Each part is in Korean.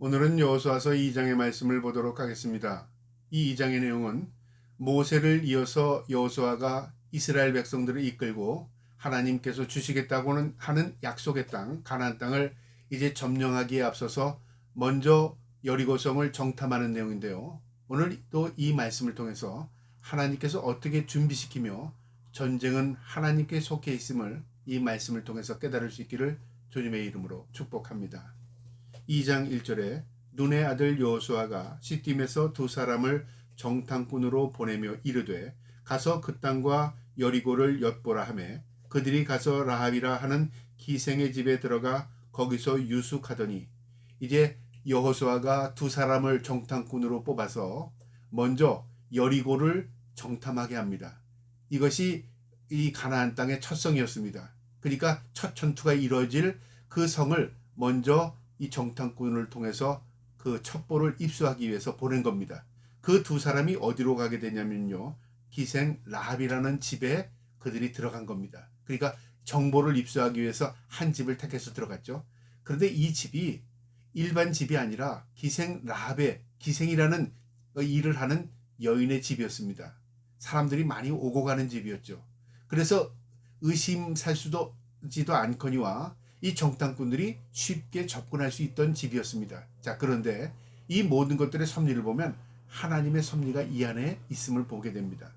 오늘은 여호수아서 2장의 말씀을 보도록 하겠습니다. 이 2장의 내용은 모세를 이어서 여호수아가 이스라엘 백성들을 이끌고 하나님께서 주시겠다고는 하는 약속의 땅, 가나안 땅을 이제 점령하기에 앞서서 먼저 여리고성을 정탐하는 내용인데요. 오늘 또 이 말씀을 통해서 하나님께서 어떻게 준비시키며 전쟁은 하나님께 속해 있음을 이 말씀을 통해서 깨달을 수 있기를 주님의 이름으로 축복합니다. 2장 1절에 눈의 아들 여호수아가 시딤에서 두 사람을 정탐꾼으로 보내며 이르되 가서 그 땅과 여리고를 엿보라 하매 그들이 가서 라합이라 하는 기생의 집에 들어가 거기서 유숙하더니 이제 여호수아가 두 사람을 정탐꾼으로 뽑아서 먼저 여리고를 정탐하게 합니다. 이것이 이 가나안 땅의 첫 성이었습니다. 그러니까 첫 전투가 이루어질 그 성을 먼저 이 정탐꾼을 통해서 그 첩보를 입수하기 위해서 보낸 겁니다. 그 두 사람이 어디로 가게 되냐면요. 기생 라합이라는 집에 그들이 들어간 겁니다. 그러니까 정보를 입수하기 위해서 한 집을 택해서 들어갔죠. 그런데 이 집이 일반 집이 아니라 기생 라합의 기생이라는 일을 하는 여인의 집이었습니다. 사람들이 많이 오고 가는 집이었죠. 그래서 의심살 수도 지도 않거니와 이 정탐꾼들이 쉽게 접근할 수 있던 집이었습니다. 자, 그런데 이 모든 것들의 섭리를 보면 하나님의 섭리가 이 안에 있음을 보게 됩니다.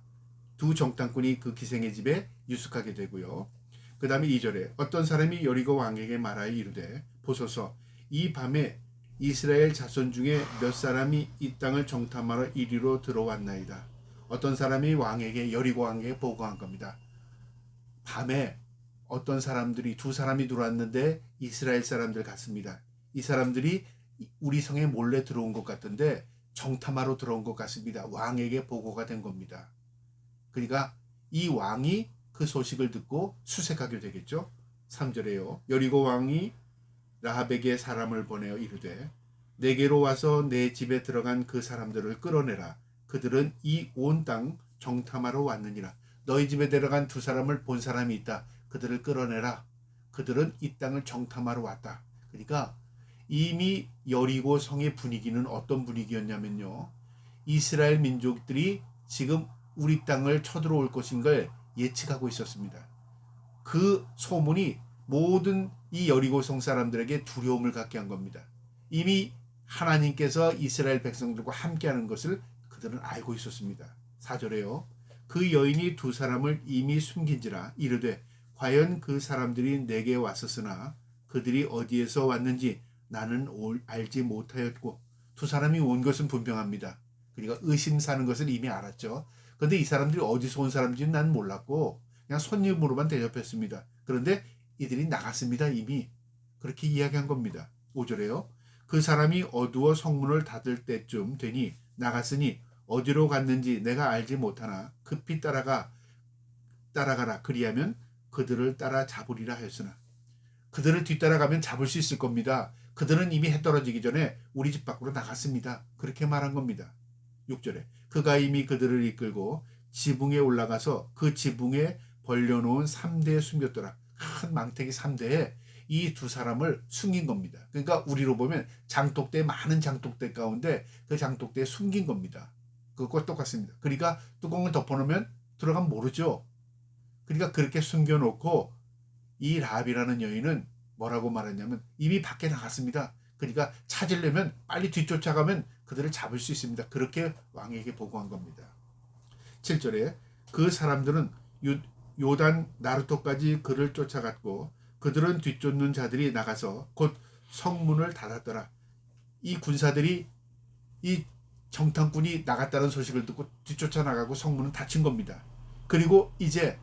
두 정탐꾼이 그 기생의 집에 유숙하게 되고요. 그 다음에 2절에 어떤 사람이 여리고 왕에게 말하여 이르되 보소서 이 밤에 이스라엘 자손 중에 몇 사람이 이 땅을 정탐하러 이리로 들어왔나이다. 어떤 사람이 왕에게 여리고 왕에게 보고한 겁니다. 밤에 어떤 사람들이 두 사람이 들어왔는데 이스라엘 사람들 같습니다. 이 사람들이 우리 성에 몰래 들어온 것 같은데 정탐하러 들어온 것 같습니다. 왕에게 보고가 된 겁니다. 그러니까 이 왕이 그 소식을 듣고 수색하게 되겠죠. 3절에요. 여리고 왕이 라합에게 사람을 보내어 이르되 내게로 와서 내 집에 들어간 그 사람들을 끌어내라. 그들은 이 온 땅 정탐하러 왔느니라. 너희 집에 들어간 두 사람을 본 사람이 있다. 그들을 끌어내라. 그들은 이 땅을 정탐하러 왔다. 그러니까 이미 여리고 성의 분위기는 어떤 분위기였냐면요. 이스라엘 민족들이 지금 우리 땅을 쳐들어올 것인 걸 예측하고 있었습니다. 그 소문이 모든 이 여리고 성 사람들에게 두려움을 갖게 한 겁니다. 이미 하나님께서 이스라엘 백성들과 함께하는 것을 그들은 알고 있었습니다. 4절에요. 그 여인이 두 사람을 이미 숨긴지라 이르되 과연 그 사람들이 내게 왔었으나 그들이 어디에서 왔는지 나는 알지 못하였고 두 사람이 온 것은 분명합니다. 그러니까 의심사는 것을 이미 알았죠. 그런데 이 사람들이 어디서 온 사람인지는 난 몰랐고 그냥 손님으로만 대접했습니다. 그런데 이들이 나갔습니다. 이미 그렇게 이야기한 겁니다. 5절에요. 그 사람이 어두워 성문을 닫을 때쯤 되니 나갔으니 어디로 갔는지 내가 알지 못하나 급히 따라가라. 그리하면 그들을 따라 잡으리라 하였으나 그들을 뒤따라가면 잡을 수 있을 겁니다. 그들은 이미 해 떨어지기 전에 우리 집 밖으로 나갔습니다. 그렇게 말한 겁니다. 6절에 그가 이미 그들을 이끌고 지붕에 올라가서 그 지붕에 벌려놓은 3대에 숨겼더라. 큰 망태기 3대에 이 두 사람을 숨긴 겁니다. 그러니까 우리로 보면 장독대 많은 장독대 가운데 그 장독대에 숨긴 겁니다. 그것과 똑같습니다. 그러니까 뚜껑을 덮어놓으면 들어가면 모르죠. 그러니까 그렇게 숨겨놓고 이 라합이라는 여인은 뭐라고 말했냐면 이미 밖에 나갔습니다. 그러니까 찾으려면 빨리 뒤쫓아가면 그들을 잡을 수 있습니다. 그렇게 왕에게 보고한 겁니다. 7절에 그 사람들은 요단 나루토까지 그를 쫓아갔고 그들은 뒤쫓는 자들이 나가서 곧 성문을 닫았더라. 이 군사들이 이 정탐꾼이 나갔다는 소식을 듣고 뒤쫓아 나가고 성문은 닫힌 겁니다. 그리고 이제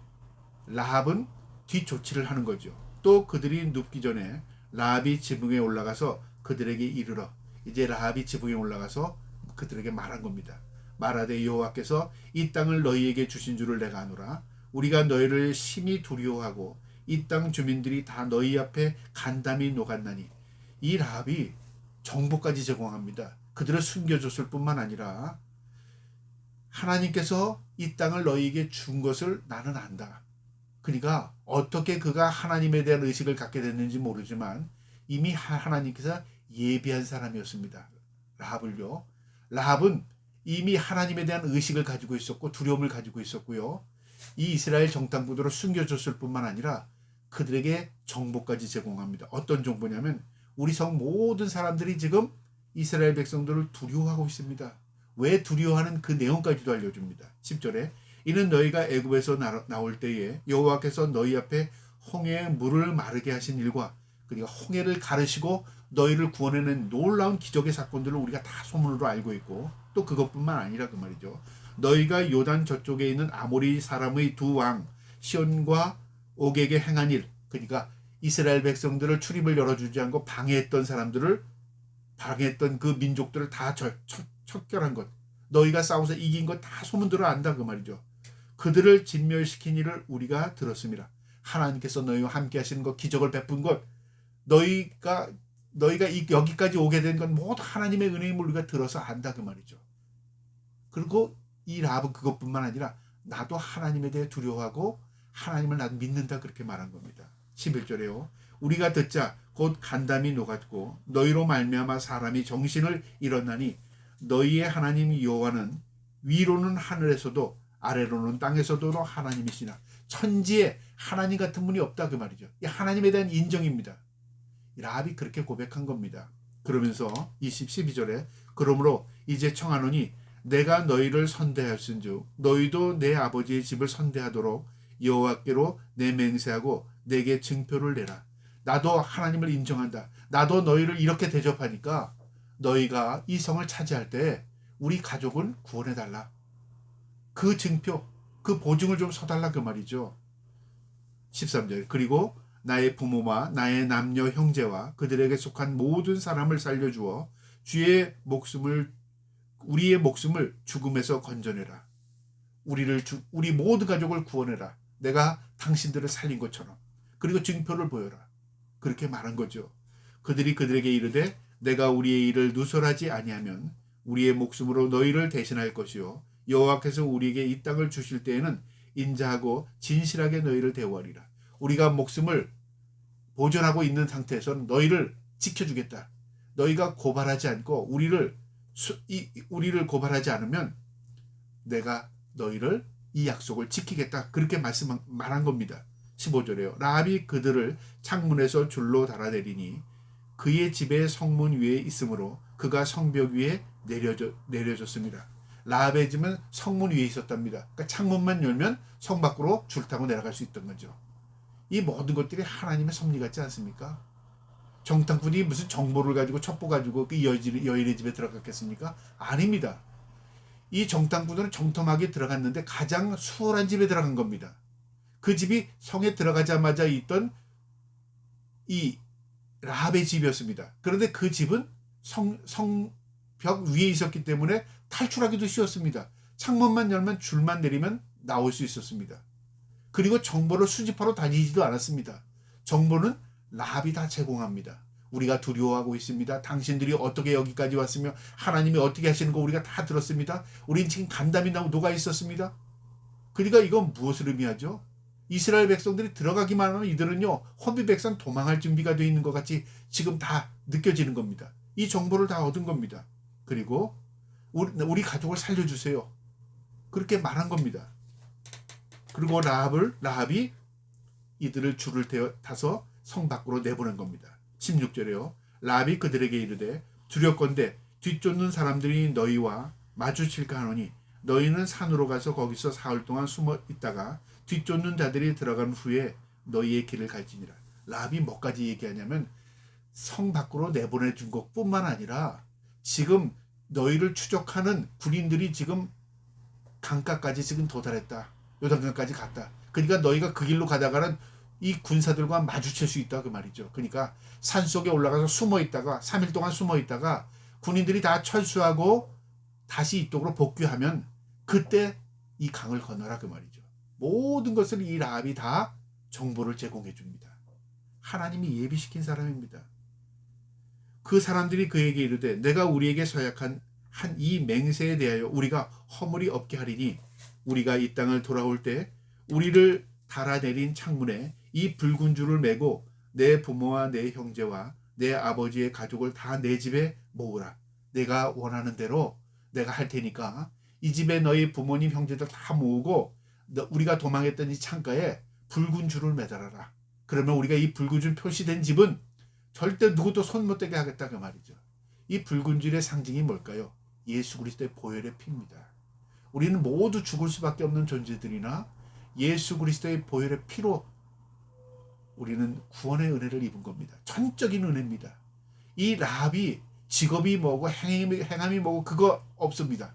라합은 뒤조치를 하는 거죠. 또 그들이 눕기 전에 라합이 지붕에 올라가서 그들에게 이르러 이제 라합이 지붕에 올라가서 그들에게 말한 겁니다. 말하되 여호와께서 이 땅을 너희에게 주신 줄을 내가 아노라. 우리가 너희를 심히 두려워하고 이 땅 주민들이 다 너희 앞에 간담이 녹았나니. 이 라합이 정보까지 제공합니다. 그들을 숨겨줬을 뿐만 아니라 하나님께서 이 땅을 너희에게 준 것을 나는 안다. 그러니까 어떻게 그가 하나님에 대한 의식을 갖게 됐는지 모르지만 이미 하나님께서 예비한 사람이었습니다. 라합을요. 라합은 이미 하나님에 대한 의식을 가지고 있었고 두려움을 가지고 있었고요. 이 이스라엘 정탐꾼으로 숨겨졌을 뿐만 아니라 그들에게 정보까지 제공합니다. 어떤 정보냐면 우리 성 모든 사람들이 지금 이스라엘 백성들을 두려워하고 있습니다. 왜 두려워하는 그 내용까지도 알려줍니다. 10절에 이는 너희가 애굽에서 나올 때에 여호와께서 너희 앞에 홍해의 물을 마르게 하신 일과 그러니까 홍해를 가르시고 너희를 구원해낸 놀라운 기적의 사건들을 우리가 다 소문으로 알고 있고 또 그것뿐만 아니라 그 말이죠. 너희가 요단 저쪽에 있는 아모리 사람의 두 왕 시온과 옥에게 행한 일, 그러니까 이스라엘 백성들을 출입을 열어주지 않고 방해했던 사람들을 방해했던 그 민족들을 다 척결한 것, 너희가 싸워서 이긴 것 다 소문들을 안다 그 말이죠. 그들을 진멸시킨 일을 우리가 들었습니다. 하나님께서 너희와 함께 하시는 것, 기적을 베푼 것, 너희가 여기까지 오게 된 건 모두 하나님의 은혜임을 우리가 들어서 안다 그 말이죠. 그리고 이 라합은 그것뿐만 아니라 나도 하나님에 대해 두려워하고 하나님을 나도 믿는다 그렇게 말한 겁니다. 11절에요. 우리가 듣자 곧 간담이 녹았고 너희로 말미암아 사람이 정신을 잃었나니 너희의 하나님 여호와는 위로는 하늘에서도 아래로는 땅에서도 하나님이시나. 천지에 하나님 같은 분이 없다 그 말이죠. 이 하나님에 대한 인정입니다. 라합이 그렇게 고백한 겁니다. 그러면서 12절에 그러므로 이제 청하노니 내가 너희를 선대하였은즉 너희도 내 아버지의 집을 선대하도록 여호와께로 내 맹세하고 내게 증표를 내라. 나도 하나님을 인정한다. 나도 너희를 이렇게 대접하니까 너희가 이 성을 차지할 때 우리 가족은 구원해달라. 그 증표, 그 보증을 좀 서달라 그 말이죠. 13절 그리고 나의 부모와 나의 남녀 형제와 그들에게 속한 모든 사람을 살려주어 우리의 목숨을 죽음에서 건져내라. 우리 모든 가족을 구원해라. 내가 당신들을 살린 것처럼. 그리고 증표를 보여라. 그렇게 말한 거죠. 그들이 그들에게 이르되 내가 우리의 일을 누설하지 아니하면 우리의 목숨으로 너희를 대신할 것이요 여호와께서 우리에게 이 땅을 주실 때에는 인자하고 진실하게 너희를 대우하리라. 우리가 목숨을 보존하고 있는 상태에서는 너희를 지켜주겠다. 너희가 고발하지 않고 우리를 고발하지 않으면 내가 너희를 이 약속을 지키겠다. 그렇게 말한 겁니다. 15절에요. 라합이 그들을 창문에서 줄로 달아내리니 그의 집의 성문 위에 있으므로 그가 성벽 위에 내려졌습니다. 라합의 집은 성문 위에 있었답니다. 그러니까 창문만 열면 성 밖으로 줄 타고 내려갈 수 있던 거죠. 이 모든 것들이 하나님의 섭리 같지 않습니까? 정탐꾼이 무슨 정보를 가지고 첩보 가지고 그 여인의 집에 들어갔겠습니까? 아닙니다. 이 정탐꾼은 정탐하게 들어갔는데 가장 수월한 집에 들어간 겁니다. 그 집이 성에 들어가자마자 있던 이 라합의 집이었습니다. 그런데 그 집은 성벽 위에 있었기 때문에 탈출하기도 쉬웠습니다. 창문만 열면 줄만 내리면 나올 수 있었습니다. 그리고 정보를 수집하러 다니지도 않았습니다. 정보는 라합이 다 제공합니다. 우리가 두려워하고 있습니다. 당신들이 어떻게 여기까지 왔으며 하나님이 어떻게 하시는 거 우리가 다 들었습니다. 우린 지금 간담이 녹아 있었습니다. 그러니까 이건 무엇을 의미하죠? 이스라엘 백성들이 들어가기만 하면 이들은요 호비 백성 도망할 준비가 되어 있는 것 같이 지금 다 느껴지는 겁니다. 이 정보를 다 얻은 겁니다. 그리고 우리 가족을 살려주세요. 그렇게 말한 겁니다. 그리고 라합이 이들을 줄을 타서 성 밖으로 내보낸 겁니다. 16절에요. 라합이 그들에게 이르되 두렵건대 뒤쫓는 사람들이 너희와 마주칠까 하노니 너희는 산으로 가서 거기서 사흘 동안 숨어 있다가 뒤쫓는 자들이 들어간 후에 너희의 길을 갈지니라. 라합이 뭐까지 얘기하냐면 성 밖으로 내보내준 것뿐만 아니라 지금 너희를 추적하는 군인들이 지금 강가까지 지금 도달했다. 요단강까지 갔다. 그러니까 너희가 그 길로 가다가는 이 군사들과 마주칠 수 있다 그 말이죠. 그러니까 산속에 올라가서 숨어 있다가 3일 동안 숨어 있다가 군인들이 다 철수하고 다시 이쪽으로 복귀하면 그때 이 강을 건너라 그 말이죠. 모든 것을 이 라합이 다 정보를 제공해 줍니다. 하나님이 예비시킨 사람입니다. 그 사람들이 그에게 이르되 내가 우리에게 서약한 한 이 맹세에 대하여 우리가 허물이 없게 하리니 우리가 이 땅을 돌아올 때 우리를 달아내린 창문에 이 붉은 줄을 메고 내 부모와 내 형제와 내 아버지의 가족을 다 내 집에 모으라. 내가 원하는 대로 내가 할 테니까 이 집에 너희 부모님 형제들 다 모으고 우리가 도망했던 이 창가에 붉은 줄을 매달아라. 그러면 우리가 이 붉은 줄 표시된 집은 절대 누구도 손 못 대게 하겠다 그 말이죠. 이 붉은 줄의 상징이 뭘까요? 예수 그리스도의 보혈의 피입니다. 우리는 모두 죽을 수밖에 없는 존재들이나 예수 그리스도의 보혈의 피로 우리는 구원의 은혜를 입은 겁니다. 전적인 은혜입니다. 이 라합이 직업이 뭐고 행함이 뭐고 그거 없습니다.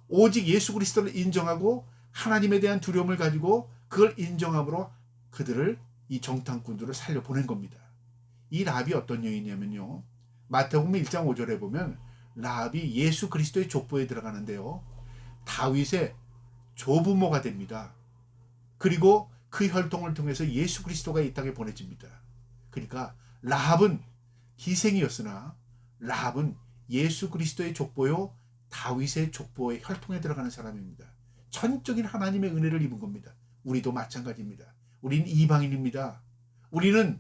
오직 예수 그리스도를 인정하고 하나님에 대한 두려움을 가지고 그걸 인정함으로 그들을 이 정탐꾼들을 살려보낸 겁니다. 이 라합이 어떤 여인이냐면요. 마태복음 1장 5절에 보면 라합이 예수 그리스도의 족보에 들어가는데요. 다윗의 조부모가 됩니다. 그리고 그 혈통을 통해서 예수 그리스도가 이 땅에 보내집니다. 그러니까 라합은 희생이었으나 라합은 예수 그리스도의 족보요 다윗의 족보의 혈통에 들어가는 사람입니다. 전적인 하나님의 은혜를 입은 겁니다. 우리도 마찬가지입니다. 우리는 이방인입니다. 우리는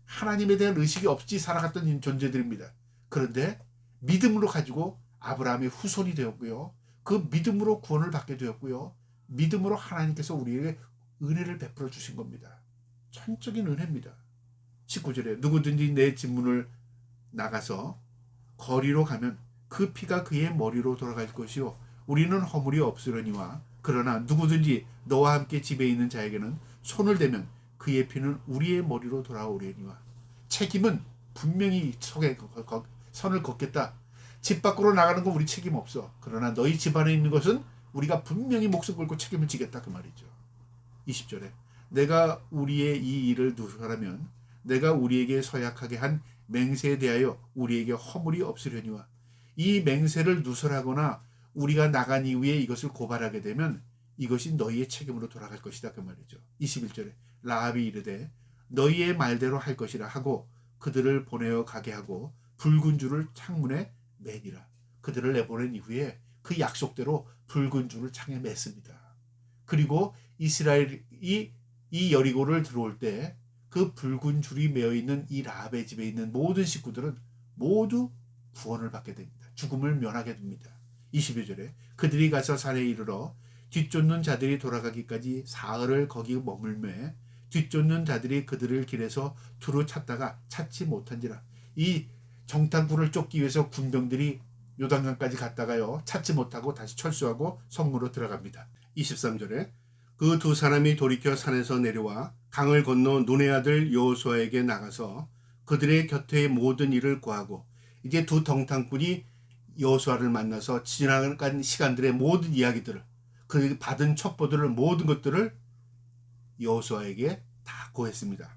하나님에 대한 의식이 없이 살아갔던 존재들입니다. 그런데 믿음으로 가지고 아브라함의 후손이 되었고요. 그 믿음으로 구원을 받게 되었고요. 믿음으로 하나님께서 우리에게 은혜를 베풀어 주신 겁니다. 전적인 은혜입니다. 19절에 누구든지 내 집문을 나가서 거리로 가면 그 피가 그의 머리로 돌아갈 것이요 우리는 허물이 없으려니와 그러나 누구든지 너와 함께 집에 있는 자에게는 손을 대면 그의 피는 우리의 머리로 돌아오려니와. 책임은 분명히 선을 걷겠다. 집 밖으로 나가는 건 우리 책임 없어. 그러나 너희 집 안에 있는 것은 우리가 분명히 목숨 걸고 책임을 지겠다 그 말이죠. 20절에 내가 우리의 이 일을 누설하면 내가 우리에게 서약하게 한 맹세에 대하여 우리에게 허물이 없으려니와. 이 맹세를 누설하거나 우리가 나간 이후에 이것을 고발하게 되면 이것이 너희의 책임으로 돌아갈 것이다 그 말이죠. 21절에 라합이 이르되 너희의 말대로 할 것이라 하고 그들을 보내어 가게 하고 붉은 줄을 창문에 매니라. 그들을 내보낸 이후에 그 약속대로 붉은 줄을 창에 맸습니다. 그리고 이스라엘이 이 여리고를 들어올 때 그 붉은 줄이 매어 있는 이 라합의 집에 있는 모든 식구들은 모두 구원을 받게 됩니다. 죽음을 면하게 됩니다. 22절에 그들이 가서 산에 이르러 뒤쫓는 자들이 돌아가기까지 사흘을 거기 머물매 뒤쫓는 자들이 그들을 길에서 두루 찾다가 찾지 못한지라. 이 정탐꾼을 쫓기 위해서 군병들이 요단강까지 갔다가요 찾지 못하고 다시 철수하고 성문으로 들어갑니다. 23절에 그 두 사람이 돌이켜 산에서 내려와 강을 건너 눈의 아들 여호수아에게 나가서 그들의 곁에 모든 일을 고하고. 이제 두 정탐꾼이 여호수아를 만나서 지나간 시간들의 모든 이야기들을 그 받은 첩보들을 모든 것들을 여호수아에게 다 고했습니다.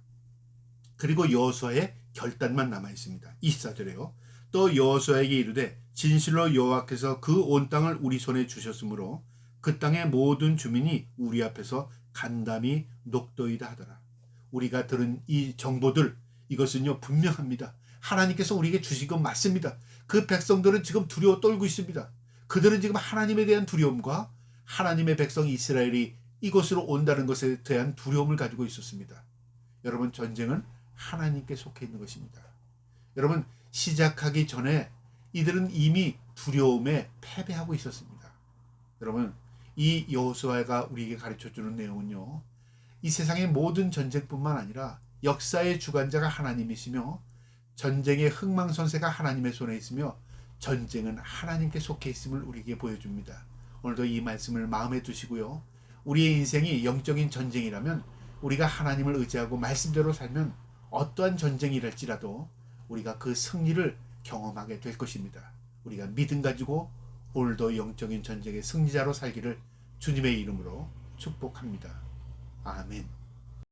그리고 여호수아의 결단만 남아 있습니다. 24절에요. 또 여호수아에게 이르되 진실로 여호와께서 그 온 땅을 우리 손에 주셨으므로 그 땅의 모든 주민이 우리 앞에서 간담이 녹도이다 하더라. 우리가 들은 이 정보들 이것은요 분명합니다. 하나님께서 우리에게 주신 건 맞습니다. 그 백성들은 지금 두려워 떨고 있습니다. 그들은 지금 하나님에 대한 두려움과 하나님의 백성 이스라엘이 이곳으로 온다는 것에 대한 두려움을 가지고 있었습니다. 여러분 전쟁은 하나님께 속해 있는 것입니다. 여러분 시작하기 전에 이들은 이미 두려움에 패배하고 있었습니다. 여러분 이 여호수아가 우리에게 가르쳐주는 내용은요. 이 세상의 모든 전쟁뿐만 아니라 역사의 주관자가 하나님이시며 전쟁의 흥망선쇠가 하나님의 손에 있으며 전쟁은 하나님께 속해 있음을 우리에게 보여줍니다. 오늘도 이 말씀을 마음에 두시고요. 우리의 인생이 영적인 전쟁이라면 우리가 하나님을 의지하고 말씀대로 살면 어떠한 전쟁이랄지라도 우리가 그 승리를 경험하게 될 것입니다. 우리가 믿음 가지고 오늘도 영적인 전쟁의 승리자로 살기를 주님의 이름으로 축복합니다. 아멘.